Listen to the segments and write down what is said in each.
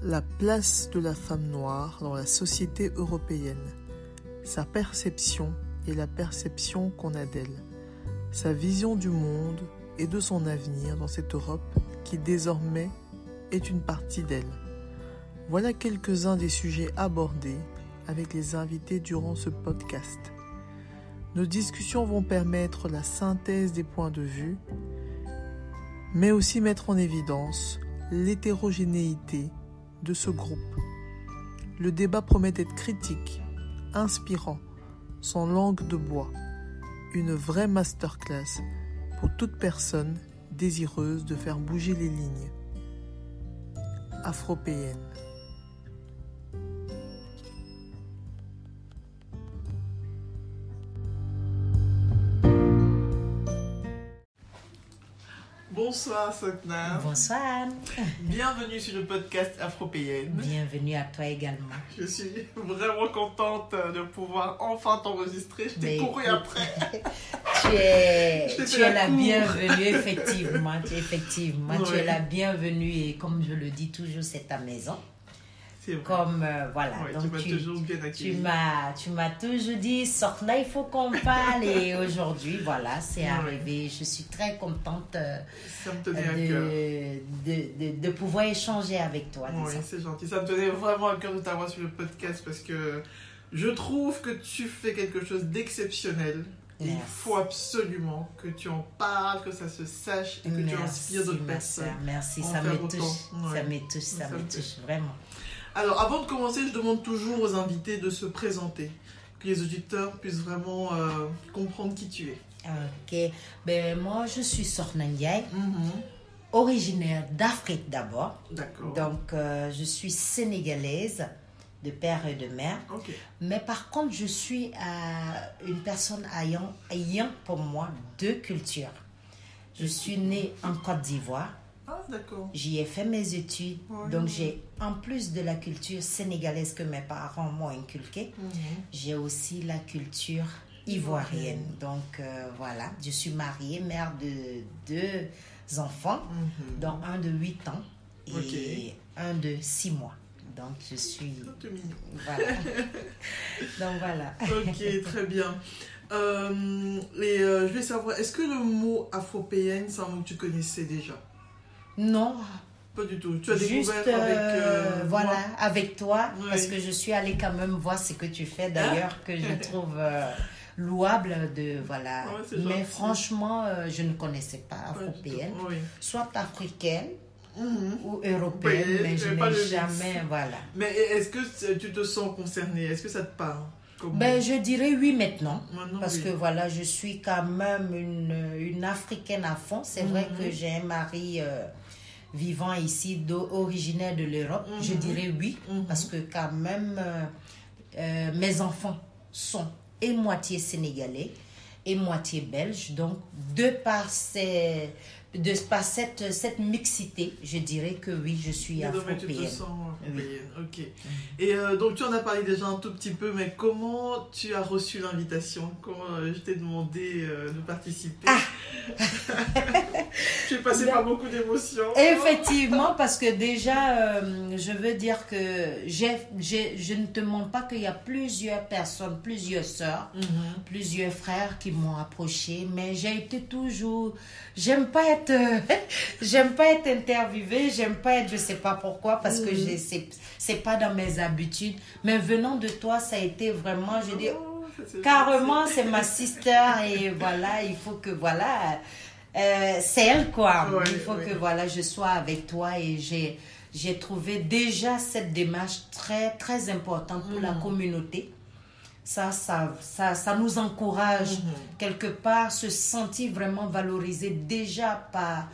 La place de la femme noire dans la société européenne, sa perception et la perception qu'on a d'elle, sa vision du monde et de son avenir dans cette Europe qui désormais est une partie d'elle. Voilà quelques-uns des sujets abordés avec les invités durant ce podcast. Nos discussions vont permettre la synthèse des points de vue, mais aussi mettre en évidence l'hétérogénéité de ce groupe. Le débat promet d'être critique, inspirant, sans langue de bois. Une vraie masterclass pour toute personne désireuse de faire bouger les lignes. Afropéenne. Bonsoir Sokna. Bonsoir. Bienvenue sur le podcast Afropéenne. Bienvenue à toi également. Je suis vraiment contente de pouvoir enfin t'enregistrer. Je t'ai couru après. Tu es la bienvenue, effectivement. Ouais. Tu es la bienvenue et comme je le dis toujours, c'est ta maison. C'est vrai. Comme voilà. Ouais, donc tu m'as toujours bien accueilli. tu m'as toujours dit, Sokna, il faut qu'on parle et aujourd'hui, voilà, c'est arrivé. Je suis très contente Ça me tenait à cœur. de pouvoir échanger avec toi. Oui, c'est gentil. Ça me tenait vraiment à cœur de t'avoir sur le podcast parce que je trouve que tu fais quelque chose d'exceptionnel. Et il faut absolument que tu en parles, que ça se sache et que tu inspires d'autres personnes. Merci, ça me touche. Ouais. Ça me touche vraiment. Alors, avant de commencer, je demande toujours aux invités de se présenter, que les auditeurs puissent vraiment comprendre qui tu es. Ok. Ben, moi, je suis Sokna Ndiaye, originaire d'Afrique d'abord. D'accord. Donc, je suis sénégalaise de père et de mère. Ok. Mais par contre, je suis une personne ayant pour moi deux cultures. Je suis née en Côte d'Ivoire. Ah, d'accord. J'y ai fait mes études. Ouais. Donc, j'ai, en plus de la culture sénégalaise que mes parents m'ont inculquée, j'ai aussi la culture ivoirienne. Donc, voilà, je suis mariée, mère de deux enfants, dont un de 8 ans et un de 6 mois. Donc, je suis... C'est mignon. Voilà. Donc, voilà. Ok, très bien. Je vais savoir, est-ce que le mot afropéenne, c'est un mot que tu connaissais déjà? Non. Pas du tout. Tu as Juste, découvert avec voilà, moi. avec toi, Oui. parce que je suis allée quand même voir ce que tu fais d'ailleurs, que je trouve louable de, voilà. Ouais, c'est mais gentil. franchement, je ne connaissais pas afropéenne, Oui. soit africaine ou Oui, européenne, mais je pas le n'ai mix. jamais, voilà. Mais est-ce que tu te sens concernée? Est-ce que ça te parle? Ben, je dirais oui maintenant, parce oui. que voilà, je suis quand même une africaine à fond. C'est vrai que j'ai un mari vivant ici, originaire de l'Europe. Je dirais oui, parce que quand même, mes enfants sont et moitié sénégalais et moitié belges. Donc, de par cette mixité, je dirais que oui, je suis afropéenne. Tu te sens afropéenne, ok. Et donc, tu en as parlé déjà un tout petit peu, mais comment tu as reçu l'invitation? Comment je t'ai demandé de participer? J'ai passé par beaucoup d'émotions. Effectivement, parce que déjà, je veux dire que je ne te mens pas qu'il y a plusieurs personnes, plusieurs sœurs, plusieurs frères qui m'ont approché, mais j'ai été toujours... J'aime pas être interviewée, j'aime pas être, je sais pas pourquoi, parce que c'est pas dans mes habitudes. Mais venant de toi, ça a été vraiment, je dis, carrément, c'est ma sister et voilà, il faut que, voilà, c'est elle quoi. Il faut que, voilà, je sois avec toi et j'ai trouvé déjà cette démarche très, très importante pour la communauté. Ça nous encourage quelque part, se sentir vraiment valorisé déjà par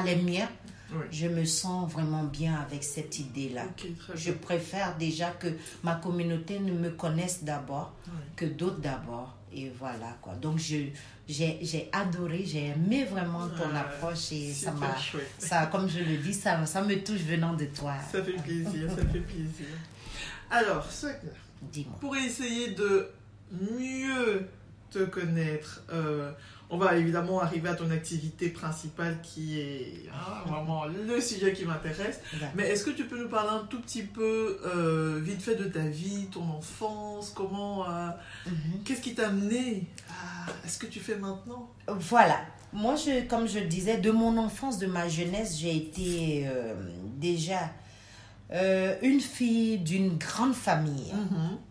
les miens. Oui. Je me sens vraiment bien avec cette idée-là. Okay, je préfère déjà que ma communauté ne me connaisse d'abord que d'autres d'abord. Et voilà quoi. Donc j'ai adoré, j'ai aimé vraiment ton approche et ça, comme je le dis, ça me touche venant de toi. Ça fait plaisir, ça fait plaisir. Alors, dis-moi. Pour essayer de mieux te connaître, on va évidemment arriver à ton activité principale qui est vraiment le sujet qui m'intéresse. Mais est-ce que tu peux nous parler un tout petit peu, vite fait, de ta vie, ton enfance, comment, qu'est-ce qui t'a amené à ce que tu fais maintenant? Voilà. Moi, comme je le disais, de mon enfance, de ma jeunesse, j'ai été déjà une fille d'une grande famille,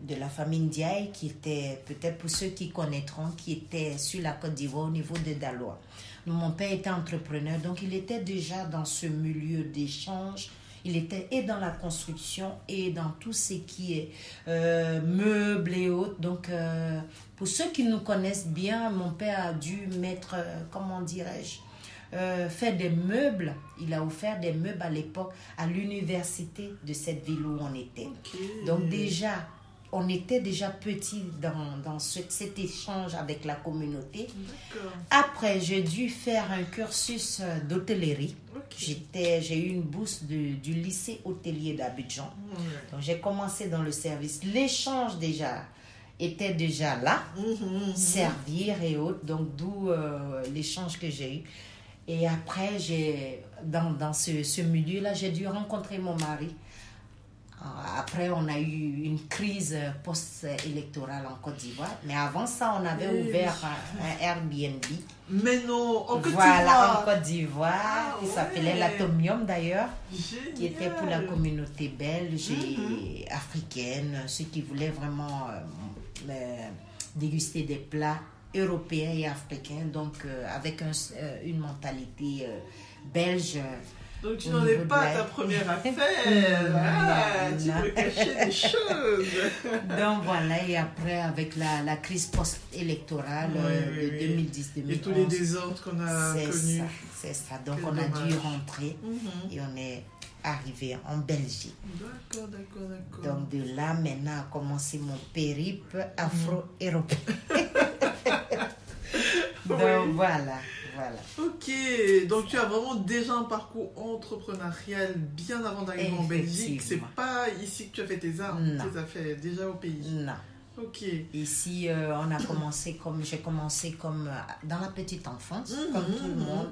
de la famille Ndiaye, qui était, peut-être pour ceux qui connaîtront, qui était sur la Côte d'Ivoire au niveau de Daloa. Mon père était entrepreneur, donc il était déjà dans ce milieu d'échange. Il était et dans la construction et dans tout ce qui est meubles et autres. Donc, pour ceux qui nous connaissent bien, mon père a dû mettre, comment dirais-je, faire des meubles. Il a offert des meubles à l'époque à l'université de cette ville où on était. Donc déjà, on était déjà petits dans cet échange avec la communauté. Après, j'ai dû faire un cursus d'hôtellerie. J'ai eu une bourse du lycée hôtelier d'Abidjan. Donc j'ai commencé dans le service. L'échange déjà était déjà là, servir et autres. Donc d'où l'échange que j'ai eu. Et après, dans ce milieu-là, j'ai dû rencontrer mon mari. Après, on a eu une crise post-électorale en Côte d'Ivoire. Mais avant ça, on avait ouvert un Airbnb. Mais non, en Côte d'Ivoire. Voilà, en Côte d'Ivoire. Il s'appelait l'Atomium d'ailleurs. Qui était pour la communauté belge et africaine. Ceux qui voulaient vraiment déguster des plats européens et africains, donc avec une mentalité belge. Donc tu n'en es pas à ta première affaire. Tu peux cacher des choses. Donc voilà, et après avec la crise post-électorale de 2010-2011. Et tous les désordres qu'on a connus. C'est ça, donc on a dû rentrer et on est arrivé en Belgique. D'accord. Donc de là maintenant a commencé mon périple afro-européen. Donc voilà. Ok, donc tu as vraiment déjà un parcours entrepreneurial bien avant d'arriver en Belgique. C'est pas ici que tu as fait tes armes, tu les as fait déjà au pays. Non. Ok. Ici, j'ai commencé comme dans la petite enfance, comme tout le monde.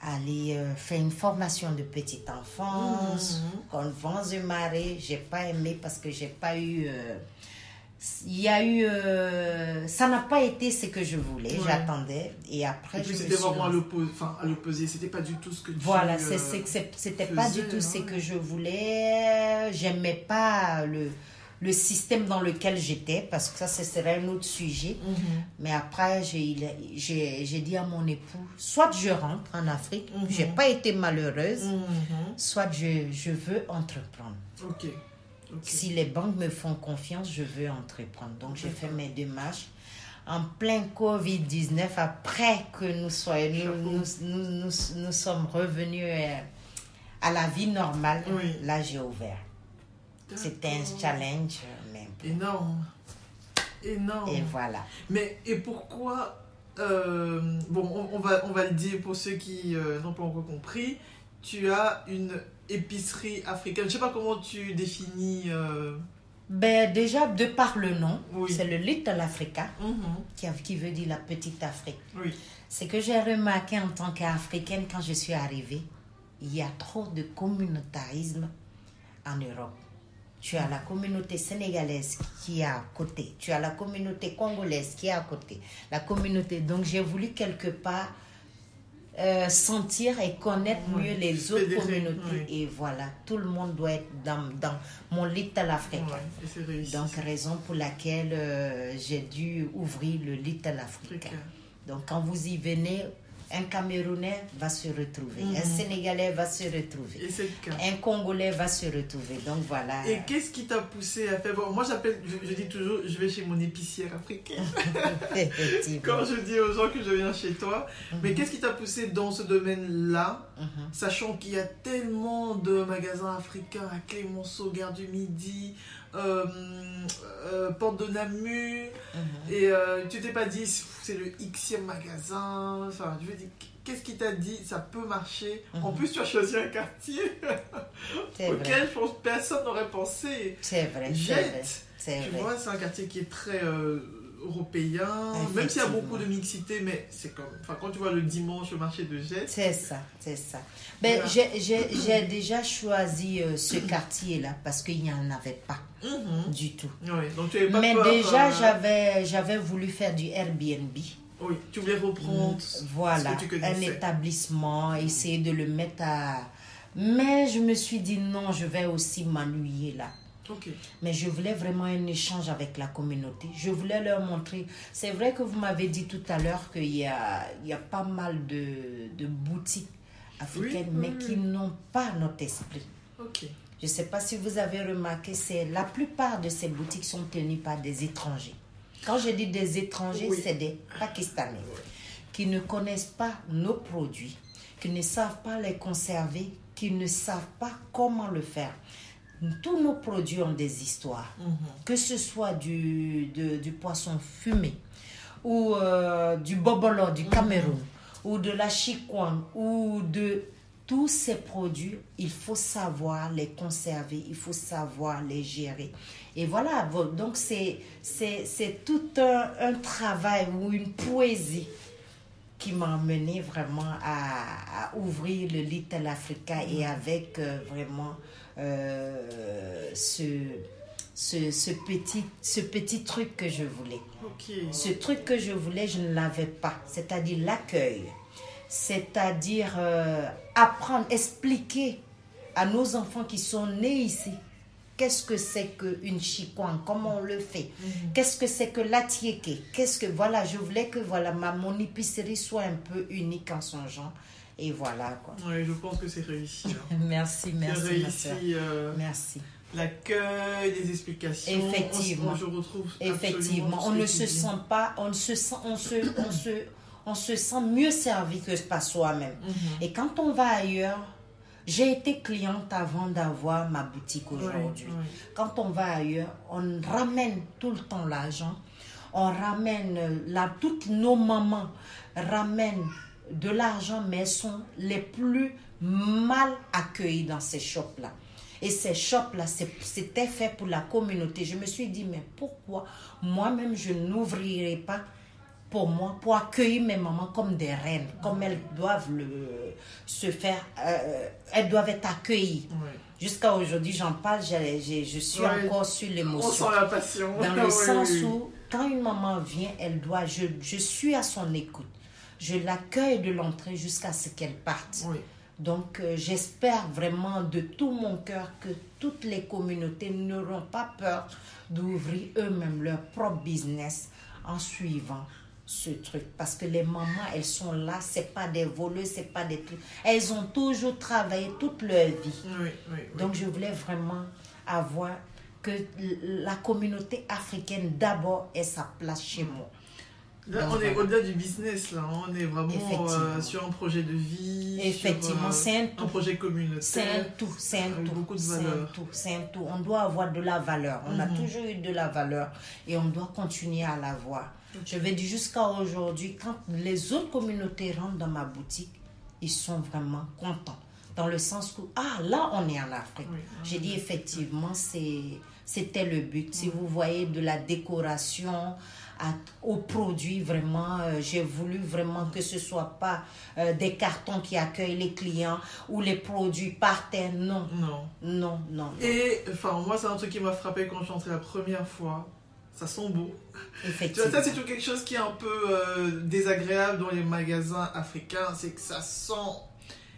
Aller faire une formation de petite enfance, comme vents et marées. J'ai pas aimé parce que j'ai pas eu. Il y a eu ça n'a pas été ce que je voulais, j'attendais, et après c'était vraiment à l'opposé, c'était pas du tout ce que tu c'était pas du tout ce que je voulais. J'aimais pas le système dans lequel j'étais, parce que ça ce serait un autre sujet. Mais après j'ai dit à mon époux, soit je rentre en Afrique, j'ai pas été malheureuse, soit je veux entreprendre. Si les banques me font confiance, je veux entreprendre. Donc, j'ai fait mes démarches. En plein Covid-19, après que nous sommes revenus à la vie normale, là, j'ai ouvert. C'était un challenge. Mais énorme. Et voilà. Mais, et pourquoi... on va le dire pour ceux qui n'ont pas encore compris. Tu as une épicerie africaine. Je ne sais pas comment tu définis... déjà, de par le nom, c'est le Little Africa, qui veut dire la petite Afrique. C'est que j'ai remarqué en tant qu'Africaine, quand je suis arrivée, il y a trop de communautarisme en Europe. Tu as la communauté sénégalaise qui est à côté. Tu as la communauté congolaise qui est à côté. Donc, j'ai voulu quelque part... sentir et connaître mieux les autres communautés. Et voilà, tout le monde doit être dans mon Little Africa. Donc, raison pour laquelle j'ai dû ouvrir le Little Africa. Donc, quand vous y venez, un Camerounais va se retrouver, un Sénégalais va se retrouver, et c'est le cas. Un Congolais va se retrouver. Donc, voilà. Et qu'est-ce qui t'a poussé à faire... Moi, je dis toujours, je vais chez mon épicière africaine. Quand je dis aux gens que je viens chez toi. Mais qu'est-ce qui t'a poussé dans ce domaine-là, sachant qu'il y a tellement de magasins africains à Clémenceau, Gare du Midi, Porte de Namur, et tu t'es pas dit c'est le Xème magasin, enfin je veux dire, qu'est-ce qui t'a dit ça peut marcher? En plus tu as choisi un quartier auquel je pense personne n'aurait pensé. C'est vrai. Tu vois, c'est un quartier qui est très européen, même s'il y a beaucoup de mixité, mais c'est comme, enfin, quand tu vois le dimanche au marché de Jette. C'est ça, c'est ça. Ben, voilà. J'ai déjà choisi ce quartier-là parce qu'il n'y en avait pas du tout. Oui, donc tu pas mais peur, déjà, j'avais voulu faire du Airbnb. Oui, tu voulais reprendre voilà, ce que tu connaissais. Un établissement, essayer de le mettre à... Mais je me suis dit non, je vais aussi m'ennuyer là. Okay. Mais je voulais vraiment un échange avec la communauté. Je voulais leur montrer. C'est vrai que vous m'avez dit tout à l'heure qu'il y a pas mal de boutiques africaines, mais qui n'ont pas notre esprit. Okay. Je ne sais pas si vous avez remarqué, la plupart de ces boutiques sont tenues par des étrangers. Quand je dis des étrangers, c'est des Pakistanais qui ne connaissent pas nos produits, qui ne savent pas les conserver, qui ne savent pas comment le faire. Tous nos produits ont des histoires, que ce soit du poisson fumé, ou du bobolo du Cameroun, ou de la chikwang, ou de tous ces produits, il faut savoir les conserver, il faut savoir les gérer. Et voilà, donc c'est tout un travail ou une poésie qui m'a amené vraiment à ouvrir le Little Africa et avec vraiment ce petit truc que je voulais. Okay. Ce truc que je voulais, je ne l'avais pas. C'est-à-dire l'accueil. C'est-à-dire apprendre, expliquer à nos enfants qui sont nés ici qu'est-ce que c'est qu'une chikwang, comment on le fait, qu'est-ce que c'est que l'atiéké, voilà, je voulais que mon épicerie soit un peu unique en son genre. Et voilà quoi. Oui, je pense que c'est réussi. Hein. merci ma soeur. Merci. L'accueil, les explications. Effectivement. Je retrouve effectivement. On ne se sent mieux servi que par soi-même. Et quand on va ailleurs, j'ai été cliente avant d'avoir ma boutique aujourd'hui. Oui. Quand on va ailleurs, on ramène tout le temps l'argent. On ramène, toutes nos mamans ramènent de l'argent, mais elles sont les plus mal accueillies dans ces shops-là. Et ces shops-là, c'était fait pour la communauté. Je me suis dit, mais pourquoi moi-même, je n'ouvrirai pas pour accueillir mes mamans comme des reines, comme elles doivent elles doivent être accueillies. Oui. Jusqu'à aujourd'hui, j'en parle, je suis encore sur l'émotion. On sent la passion. Dans le sens où, quand une maman vient, je suis à son écoute. Je l'accueille de l'entrée jusqu'à ce qu'elle parte. Oui. Donc, j'espère vraiment de tout mon cœur que toutes les communautés n'auront pas peur d'ouvrir eux-mêmes leur propre business en suivant ce truc. Parce que les mamans, elles sont là, c'est pas des voleuses, c'est pas des trucs. Elles ont toujours travaillé toute leur vie. Oui. Donc, je voulais vraiment avoir que la communauté africaine d'abord ait sa place chez moi. Là, on est au-delà du business, là. On est vraiment sur un projet de vie. Effectivement, c'est un tout. Un projet communautaire. C'est un tout. Beaucoup de valeur. C'est un tout. On doit avoir de la valeur. On a toujours eu de la valeur et on doit continuer à l'avoir. Je vais dire jusqu'à aujourd'hui, quand les autres communautés rentrent dans ma boutique, ils sont vraiment contents. Dans le sens où, là, on est en Afrique. Oui, j'ai dit, effectivement, c'était le but. Si vous voyez de la décoration aux produits, vraiment, j'ai voulu vraiment que ce ne soit pas des cartons qui accueillent les clients ou les produits par terre. Non. Et, enfin, moi, c'est un truc qui m'a frappé quand je suis entrée la première fois. Ça sent beau. Effectivement. Ça, c'est toujours quelque chose qui est un peu désagréable dans les magasins africains. C'est que ça sent...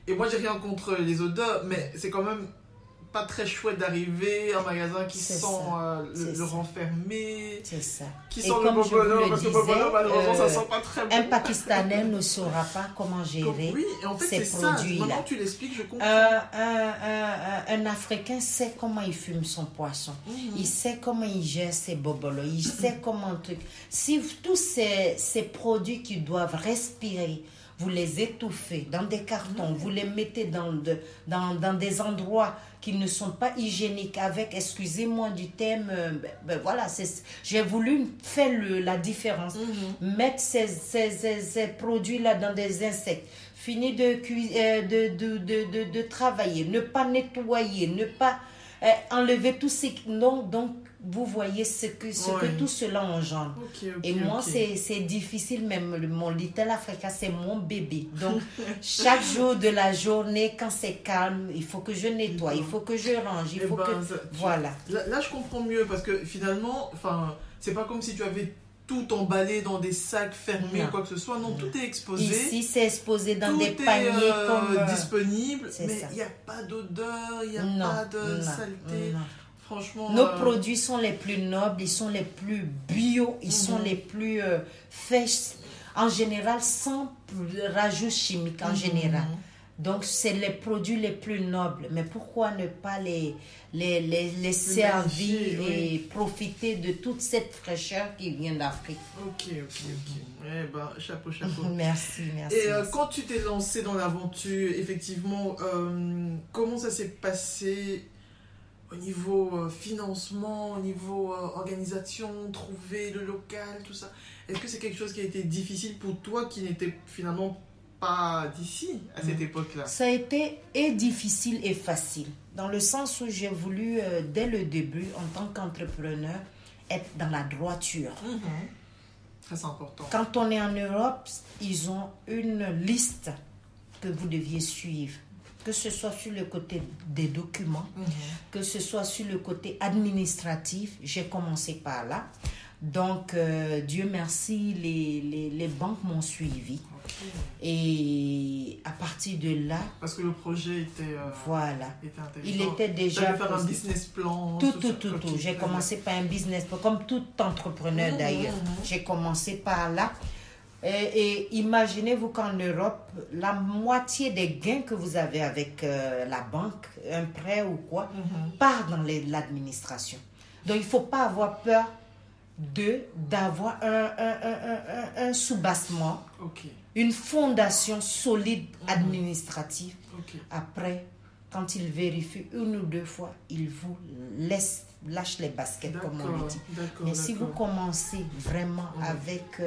Et moi, j'ai rien contre les odeurs, mais c'est quand même pas très chouette d'arriver à un magasin qui sent le renfermé. C'est ça. Qui sent le bobolo, parce que le bobolo, malheureusement, ça sent pas très bon. Un Pakistanais ne saura pas comment gérer ces produits-là. Maintenant, tu l'expliques, je comprends. Un Africain sait comment il fume son poisson. Il sait comment il gère ses bobolos. Il sait comment... Si tous ces produits qui doivent respirer, vous les étouffez dans des cartons, vous les mettez dans des endroits qui ne sont pas hygiéniques avec, excusez-moi du terme, voilà, j'ai voulu faire la différence. Mettre ces produits-là dans des insectes, fini de travailler, ne pas nettoyer, ne pas enlever tout ce qui... Donc, vous voyez ce que tout cela engendre. Et moi, c'est difficile, même mon Little Africa, c'est mon bébé. Donc, chaque jour de la journée, quand c'est calme, il faut que je nettoie, il faut que je range, il faut que... Voilà. Là, je comprends mieux, parce que finalement, c'est pas comme si tu avais tout emballé dans des sacs fermés ou quoi que ce soit. Non, tout est exposé. Ici, c'est exposé dans des paniers comme... disponible, mais il n'y a pas d'odeur, il n'y a pas de saleté. Non. Franchement... Nos produits sont les plus nobles, ils sont les plus bio, ils sont les plus faits, en général, sans rajout chimique, en général. Donc, c'est les produits les plus nobles. Mais pourquoi ne pas les servir et profiter de toute cette fraîcheur qui vient d'Afrique? Ok. Eh ben, chapeau. Merci. Et quand tu t'es lancé dans l'aventure, effectivement, comment ça s'est passé au niveau financement, au niveau organisation, trouver le local, tout ça? Est-ce que c'est quelque chose qui a été difficile pour toi qui n'était finalement pas d'ici à cette époque-là? Ça a été et difficile et facile, dans le sens où j'ai voulu, dès le début, en tant qu'entrepreneur, être dans la droiture. Très important. Quand on est en Europe, ils ont une liste que vous deviez suivre, que ce soit sur le côté des documents, que ce soit sur le côté administratif. J'ai commencé par là. Donc, Dieu merci, les banques m'ont suivi. Et à partir de là... Parce que le projet était... voilà. Était intelligent. Il était déjà... faire un business plan. Tout. J'ai commencé par un business plan, comme tout entrepreneur d'ailleurs. J'ai commencé par là. Et imaginez-vous qu'en Europe, la moitié des gains que vous avez avec la banque, un prêt ou quoi, part dans l'administration. Donc, il ne faut pas avoir peur d'avoir un soubassement, une fondation solide administrative. Après, quand ils vérifient une ou deux fois, ils vous lâchent les baskets, comme on le dit. Mais si vous commencez vraiment avec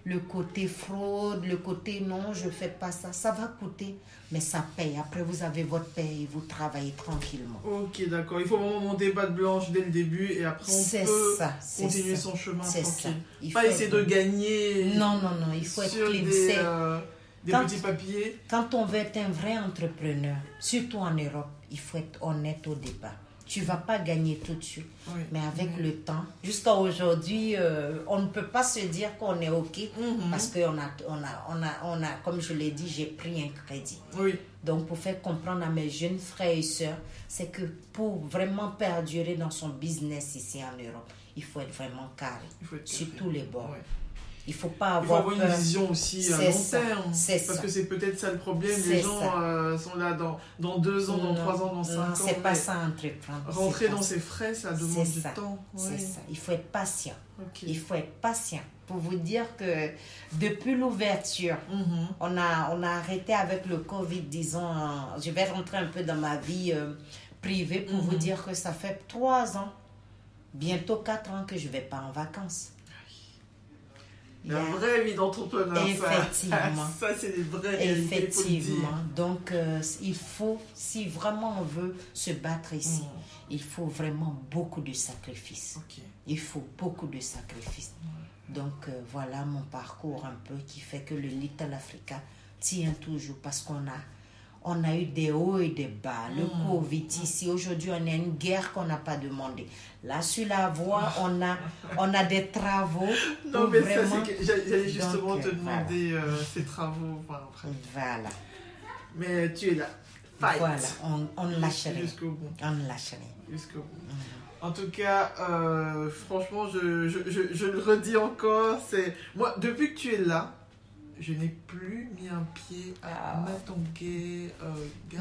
le côté fraude, le côté non, je ne fais pas ça, ça va coûter, mais ça paye. Après, vous avez votre paye et vous travaillez tranquillement. Ok, d'accord. Il faut vraiment monter patte blanche dès le début et après on peut continuer son chemin tranquille. Pas essayer de gagner. Non, il faut être clean. Des petits papiers. Quand on veut être un vrai entrepreneur, surtout en Europe, il faut être honnête au départ. Tu ne vas pas gagner tout de suite. Mais avec le temps, jusqu'à aujourd'hui, on ne peut pas se dire qu'on est OK parce qu'on a, comme je l'ai dit, j'ai pris un crédit. Donc, pour faire comprendre à mes jeunes frères et sœurs, c'est que pour vraiment perdurer dans son business ici en Europe, il faut être vraiment carré sur tous les bords. Il faut pas avoir une vision aussi à long terme. Parce que c'est peut-être ça le problème. Les gens sont là dans 2 ans, dans 3 ans, dans 5 ans. C'est pas ça entreprendre. Rentrer dans ses frais, ça demande du temps. C'est ça. Il faut être patient. Il faut être patient. Pour vous dire que depuis l'ouverture, on a arrêté avec le Covid, disons. Je vais rentrer un peu dans ma vie privée pour vous dire que ça fait 3 ans, bientôt 4 ans que je ne vais pas en vacances. La vraie vie d'entrepreneur, effectivement. Ça c'est les vraies réalités. Effectivement. Donc, il faut, si vraiment on veut se battre ici, il faut vraiment beaucoup de sacrifices. Il faut beaucoup de sacrifices. Donc, voilà mon parcours un peu qui fait que le Little Africa tient toujours parce qu'on a eu des hauts et des bas. Le Covid ici, aujourd'hui, on a une guerre qu'on n'a pas demandé. Là, sur la voie, on a des travaux. Non, mais vraiment... ça, j'allais justement te demander ces travaux. Voilà. Mais tu es là. Fight. Voilà, on ne lâche rien. Jusqu'au bout. On ne lâche rien. Jusqu'au bout. En tout cas, franchement, je le redis encore, moi, depuis que tu es là, je n'ai plus mis un pied à Matongué.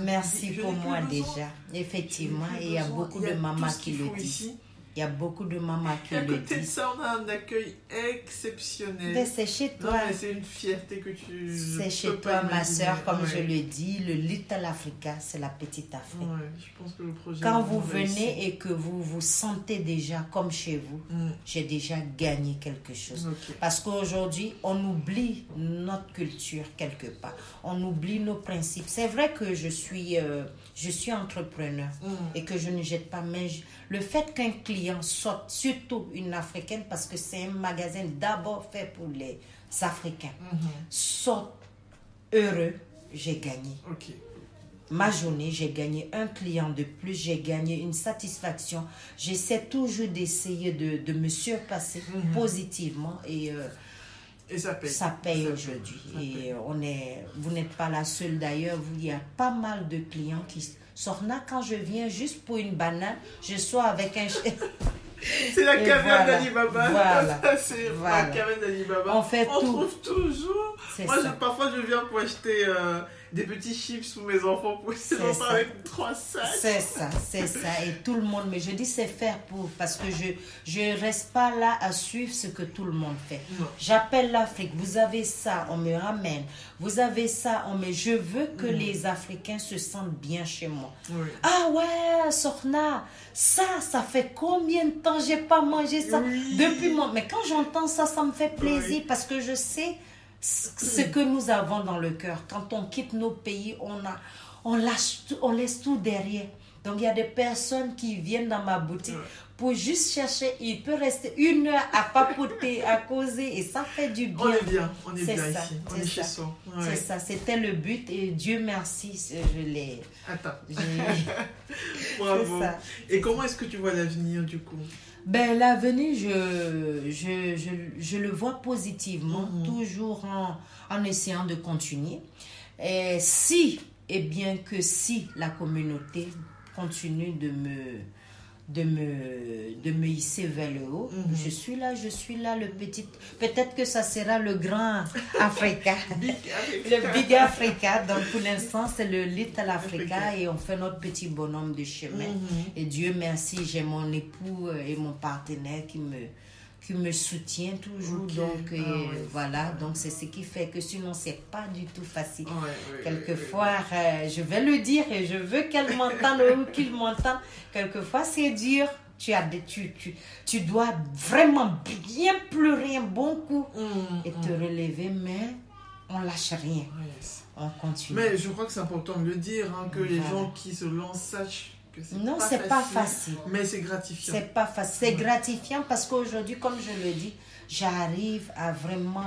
Merci pour moi déjà. Effectivement, et il y a beaucoup de mamans qui le disent. Il y a beaucoup de mamans qui Et à le côté de disent. ça, on a un accueil exceptionnel. Mais c'est chez Non, toi. mais c'est une fierté que je C'est chez peux pas toi, ma imaginer. soeur, comme Ouais. je le dis, le Little Africa, c'est la petite Afrique. Ouais, je pense que le projet Quand est vous vraiment réussi. venez et que vous vous sentez déjà comme chez vous, j'ai déjà gagné quelque chose. Ok. Parce qu'aujourd'hui, on oublie notre culture quelque part. On oublie nos principes. C'est vrai que je suis entrepreneur et que je ne jette pas. Mais le fait qu'un client sorte, surtout une Africaine, parce que c'est un magasin d'abord fait pour les Africains, sorte heureux, j'ai gagné. Ok. Ma journée, j'ai gagné un client de plus, j'ai gagné une satisfaction. J'essaie toujours d'essayer de me surpasser positivement et ça paye. ça paye aujourd'hui. Et vous n'êtes pas la seule d'ailleurs. Il y a pas mal de clients qui sortent là. Quand je viens juste pour une banane, je sors avec un... C'est la Et caverne voilà. d'Alibaba. Voilà. Ça, c'est Voilà. la caverne d'Alibaba. On fait tout. trouve toujours. C'est Moi, ça. parfois, je viens pour acheter des petits chips pour mes enfants. Pour C'est ils ça. avec 3 sacs. C'est ça. Et tout le monde, mais je dis c'est faire pour, parce que je reste pas là à suivre ce que tout le monde fait. Non. J'appelle l'Afrique, vous avez ça, on me ramène. Vous avez ça, je veux que les Africains se sentent bien chez moi. Oui. Ah ouais, Sorna, ça fait combien de temps j'ai pas mangé ça Oui. depuis moi. Mais quand j'entends ça, ça me fait plaisir Oui. parce que je sais ce que nous avons dans le cœur. Quand on quitte nos pays, on laisse tout derrière. Donc il y a des personnes qui viennent dans ma boutique pour juste chercher. Il peut rester 1 heure à papoter, à causer et ça fait du bien. On est C'est bien ça, ici. On c'est est chez ça. soi. Ouais. C'est ça, c'était le but et Dieu merci, je l'ai. Attends. j'ai- Bravo. C'est ça. Et comment est-ce que tu vois l'avenir du coup? Ben, l'avenir, je le vois positivement, toujours en essayant de continuer. Et si la communauté continue de me hisser vers le haut, je suis là, le petit. Peut-être que ça sera le grand Africa. Le Big Africa. Donc, pour l'instant, c'est le Little Africa et on fait notre petit bonhomme de chemin. Et Dieu merci, j'ai mon époux et mon partenaire qui me soutient toujours. Ok. Donc, voilà. Donc, c'est ce qui fait que sinon, c'est pas du tout facile. Quelquefois, je vais le dire et je veux qu'elle m'entende ou qu'il m'entende. Quelquefois, c'est dur. Tu dois vraiment bien pleurer un bon coup et te relever, mais on lâche rien. Yes. On continue. Mais je crois que c'est important de le dire, que les gens qui se lancent sachent que c'est pas facile. Mais c'est gratifiant. C'est pas facile. C'est gratifiant parce qu'aujourd'hui, comme je le dis, j'arrive à vraiment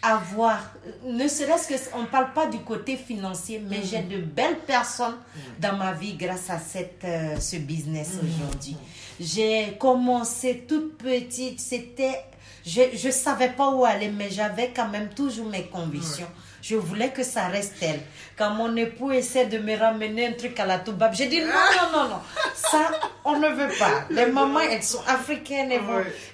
avoir, ne serait-ce que, on ne parle pas du côté financier, mais j'ai de belles personnes dans ma vie grâce à ce business aujourd'hui. J'ai commencé toute petite, je ne savais pas où aller, mais j'avais quand même toujours mes convictions. Je voulais que ça reste tel. Quand mon époux essaie de me ramener un truc à la toubab, j'ai dit non. Ça, on ne veut pas. Les mamans, elles sont africaines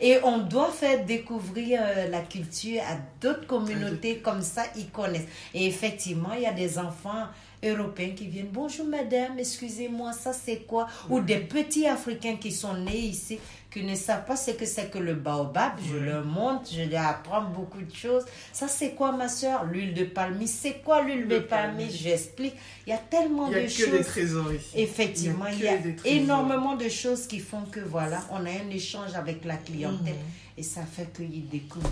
et on doit faire découvrir la culture à d'autres communautés comme ça, ils connaissent. Et effectivement, il y a des enfants européens qui viennent. Bonjour madame, excusez-moi, ça c'est quoi? Ou des petits Africains qui sont nés ici, qui ne savent pas ce que c'est que le baobab. Je leur montre, je leur apprends beaucoup de choses. Ça c'est quoi ma soeur? L'huile de palmiste. C'est quoi l'huile de palmiste? J'explique. Il y a tellement de choses. Il y a que des trésors ici. Effectivement, il y a énormément de choses qui font que voilà, on a un échange avec la clientèle. Et ça fait qu'ils découvrent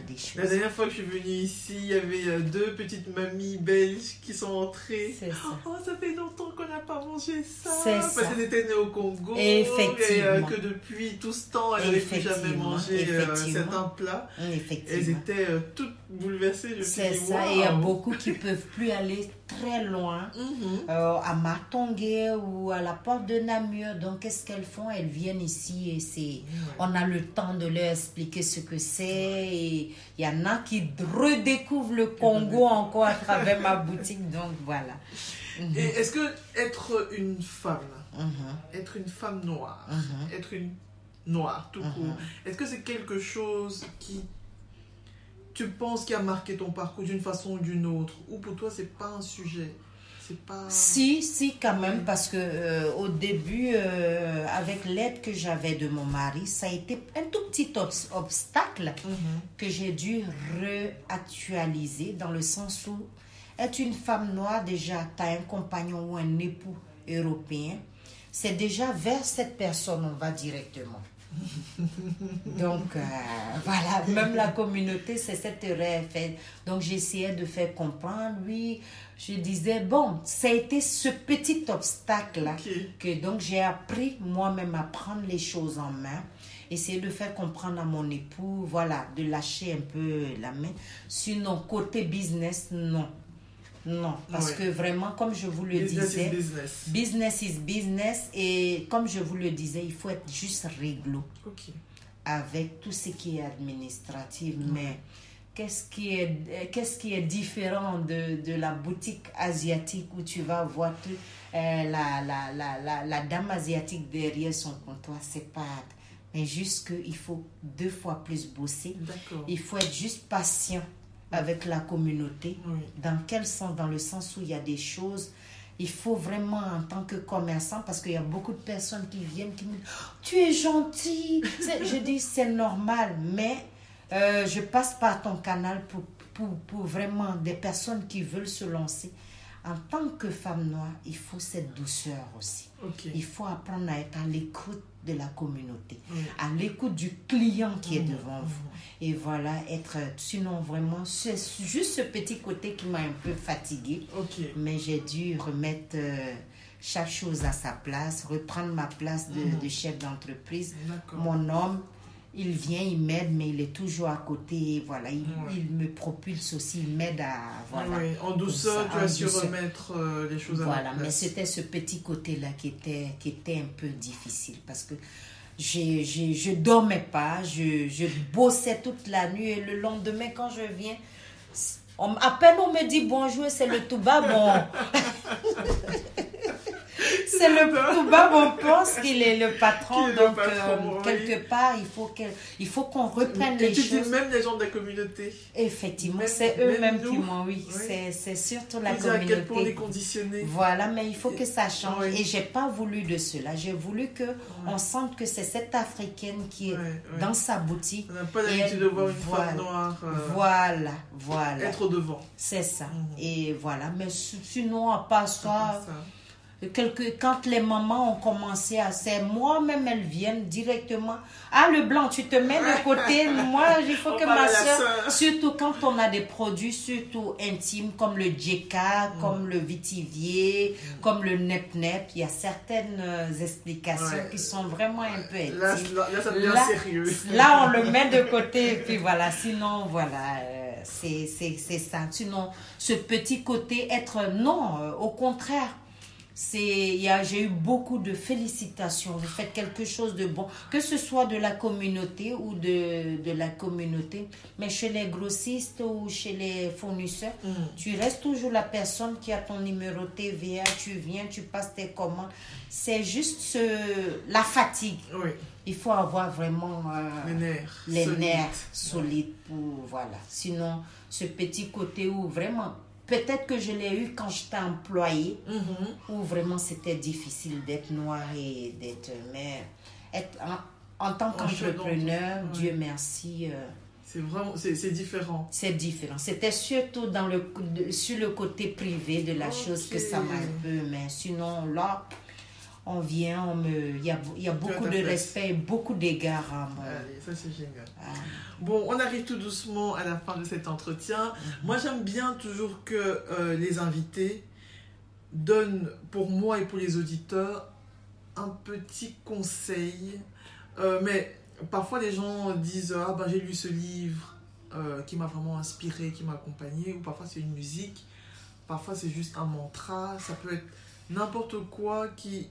des choses. La dernière fois que je suis venue ici, il y avait 2 petites mamies belges qui sont entrées. C'est ça. Oh, ça fait longtemps qu'on n'a pas mangé ça. C'est Parce ça. qu'elles étaient nées au Congo. Effectivement. Et que depuis tout ce temps, elles n'avaient plus jamais mangé certains plats. Effectivement. Elles étaient toutes bouleversées. C'est ça. Et il y a beaucoup qui ne peuvent plus aller très loin, à Matongé ou à la porte de Namur. Donc, qu'est-ce qu'elles font? Elles viennent ici et on a le temps de leur expliquer ce que c'est. Et il y en a qui redécouvrent le Congo encore à travers ma boutique. Donc, voilà. Et est-ce que être une femme, être une femme noire, être une noire tout court, est-ce que c'est quelque chose qui, tu penses, qui a marqué ton parcours d'une façon ou d'une autre? Ou pour toi, c'est pas un sujet? c'est pas... Si, quand même, parce que au début, avec l'aide que j'avais de mon mari, ça a été un tout petit obstacle que j'ai dû réactualiser dans le sens où être une femme noire, déjà, tu as un compagnon ou un époux européen, c'est déjà vers cette personne on va directement. Donc, voilà, même la communauté, c'est cette erreur faite. Donc, j'essayais de faire comprendre, lui, je disais, bon, ça a été ce petit obstacle-là que donc j'ai appris moi-même à prendre les choses en main, essayer de faire comprendre à mon époux, voilà, de lâcher un peu la main. Sinon, côté business, non. Non, parce que vraiment, comme je vous le disais, business is business. Et comme je vous le disais, il faut être juste réglo avec tout ce qui est administratif. Mais qu'est-ce qui est différent de la boutique asiatique où tu vas voir la dame asiatique derrière son comptoir, c'est pas... Mais juste qu'il faut 2 fois plus bosser. Il faut être juste patient avec la communauté. Dans quel sens? Dans le sens où il y a des choses, il faut vraiment en tant que commerçant, parce qu'il y a beaucoup de personnes qui viennent qui me disent « Tu es gentil !» Je dis c'est normal, mais je passe par ton canal pour vraiment des personnes qui veulent se lancer. En tant que femme noire, il faut cette douceur aussi. Il faut apprendre à être à l'écoute de la communauté, à l'écoute du client qui est devant vous. Et voilà, sinon vraiment, c'est juste ce petit côté qui m'a un peu fatiguée. Mais j'ai dû remettre chaque chose à sa place, reprendre ma place de chef d'entreprise. Mon homme, il vient, il m'aide, mais il est toujours à côté. Et voilà, il me propulse aussi, il m'aide à... Voilà, en douceur, tu as su remettre les choses à la place. Voilà, mais c'était ce petit côté-là qui était un peu difficile parce que je dormais pas, je bossais toute la nuit et le lendemain, quand je viens, à peine on me dit bonjour, c'est le tout bas, bon... C'est le tout bas, on pense qu'il est le patron, donc quelque part, il faut qu'on reprenne les choses. Et tu dis même les gens de la communauté. Effectivement, c'est eux-mêmes qui m'ont, c'est surtout la communauté. À quel point on est conditionné. Voilà, mais il faut que ça change. Et j'ai pas voulu de cela. J'ai voulu qu'on sente que c'est cette Africaine qui est dans sa boutique. On n'a pas l'habitude de voir une femme noire. Voilà. Être au devant. C'est ça. Et voilà, mais sinon, à part ça... Quand les mamans ont commencé à... C'est moi-même, elles viennent directement. Ah, le blanc, tu te mets de côté. Moi, il faut que ma soeur... Surtout quand on a des produits, surtout intimes, comme le djeka, comme le vitivier, comme le nep-nep. Il y a certaines explications qui sont vraiment un peu intimes. Là, ça devient sérieux. Là, on le met de côté. Et puis voilà, sinon, voilà... c'est ça. Sinon, ce petit côté, non, au contraire. J'ai eu beaucoup de félicitations. Vous faites quelque chose de bon, que ce soit de la communauté ou de la communauté, mais chez les grossistes ou chez les fournisseurs, tu restes toujours la personne qui a ton numéro TVA, tu viens, tu passes tes commandes. C'est juste la fatigue. Il faut avoir vraiment les nerfs solides pour, voilà. Sinon, ce petit côté où vraiment... Peut-être que je l'ai eu quand j'étais employée, où vraiment c'était difficile d'être noire et d'être... Mais en tant qu'entrepreneur, Dieu merci... c'est différent. C'est différent. C'était surtout sur le côté privé de la chose que ça m'a un peu... Mais sinon, là, on vient, il y a beaucoup de respect et beaucoup d'égards à moi. Allez, ça c'est génial. Bon, on arrive tout doucement à la fin de cet entretien. Moi, j'aime bien toujours que les invités donnent, pour moi et pour les auditeurs, un petit conseil. Mais parfois, les gens disent « Ah ben, j'ai lu ce livre qui m'a vraiment inspiré, qui m'a accompagné. » Ou parfois, c'est une musique. Parfois, c'est juste un mantra. Ça peut être n'importe quoi qui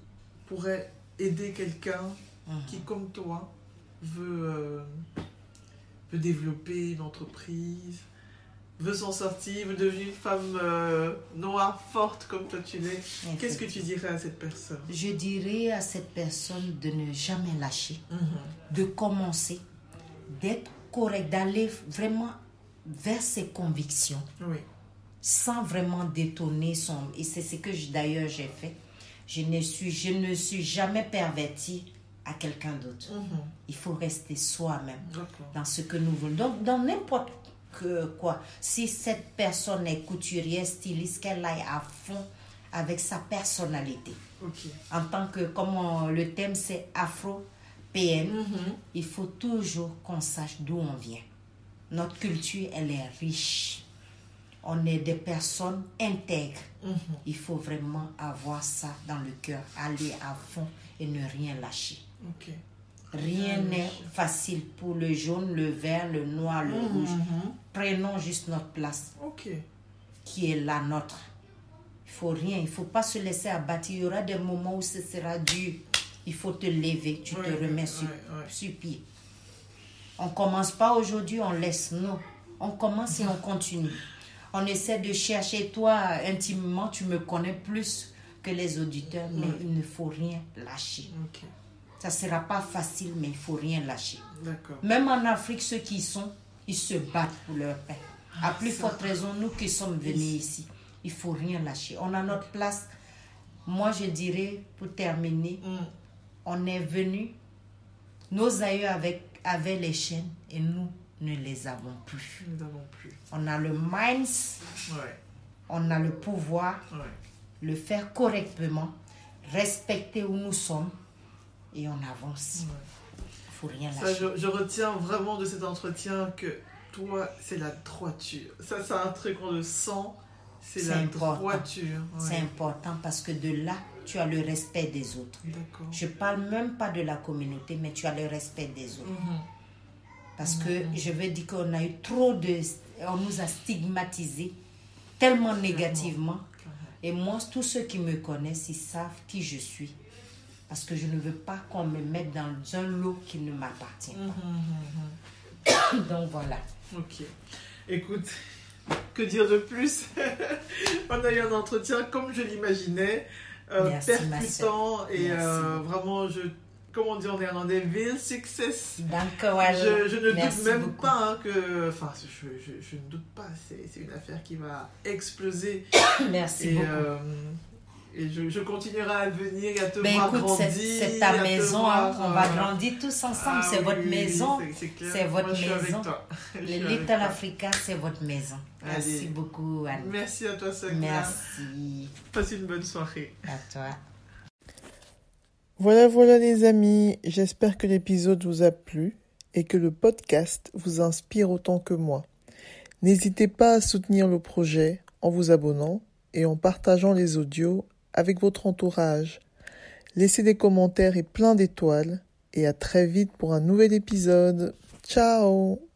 pourrait aider quelqu'un qui, comme toi, veut développer une entreprise, veut s'en sortir, veut devenir une femme noire, forte comme toi tu l'es. Qu'est-ce que tu dirais à cette personne? Je dirais à cette personne de ne jamais lâcher, de commencer, d'être correct, d'aller vraiment vers ses convictions. sans vraiment détourner son... Et c'est ce que d'ailleurs j'ai fait. Je ne suis jamais pervertie à quelqu'un d'autre. Il faut rester soi-même dans ce que nous voulons. Donc, dans n'importe quoi, si cette personne est couturière, styliste, qu'elle aille à fond avec sa personnalité. En tant que, comme le thème c'est Afro-PM, il faut toujours qu'on sache d'où on vient. Notre culture, elle est riche. On est des personnes intègres. Il faut vraiment avoir ça dans le cœur, aller à fond et ne rien lâcher. Rien n'est facile pour le jaune, le vert, le noir, le rouge. Prenons juste notre place, qui est la nôtre. Il faut rien, il ne faut pas se laisser abattre. Il y aura des moments où ce sera dur. Il faut te lever, tu te remets sur pied. On ne commence pas aujourd'hui, on laisse. Non, on commence et on continue. On essaie de chercher, toi, intimement, tu me connais plus que les auditeurs, mais il ne faut rien lâcher. Ça ne sera pas facile, mais il ne faut rien lâcher. Même en Afrique, ceux qui y sont, ils se battent pour leur pain. À plus forte raison, nous qui sommes venus ici, il ne faut rien lâcher. On a notre place. Moi, je dirais, pour terminer, on est venus, nos aïeux avaient les chaînes et nous ne les avons plus. On a le minds, on a le pouvoir, le faire correctement, respecter où nous sommes et on avance. Il ne faut rien lâcher. Ça, je retiens vraiment de cet entretien que toi, c'est la droiture. Ça, c'est un truc qu'on le sent, c'est la droiture. C'est important parce que de là, tu as le respect des autres. Je ne parle même pas de la communauté, mais tu as le respect des autres. Parce que je veux dire qu'on a eu on nous a stigmatisés tellement négativement. Et moi, tous ceux qui me connaissent, ils savent qui je suis. Parce que je ne veux pas qu'on me mette dans un lot qui ne m'appartient pas. Donc voilà. Écoute, que dire de plus? On a eu un entretien comme je l'imaginais, percutant et vraiment, comme on dit en néerlandais, real success. Je ne doute même pas que... Enfin, je ne doute pas. C'est une affaire qui va exploser. Merci beaucoup. Et je continuerai à venir et à te voir grandir. C'est ta maison. On va grandir tous ensemble. C'est votre maison. C'est votre maison. Le Little Africa, c'est votre maison. Merci beaucoup, Anne. Merci à toi, Sagna. Merci. Passe une bonne soirée. À toi. Voilà les amis, j'espère que l'épisode vous a plu et que le podcast vous inspire autant que moi. N'hésitez pas à soutenir le projet en vous abonnant et en partageant les audios avec votre entourage. Laissez des commentaires et plein d'étoiles et à très vite pour un nouvel épisode. Ciao!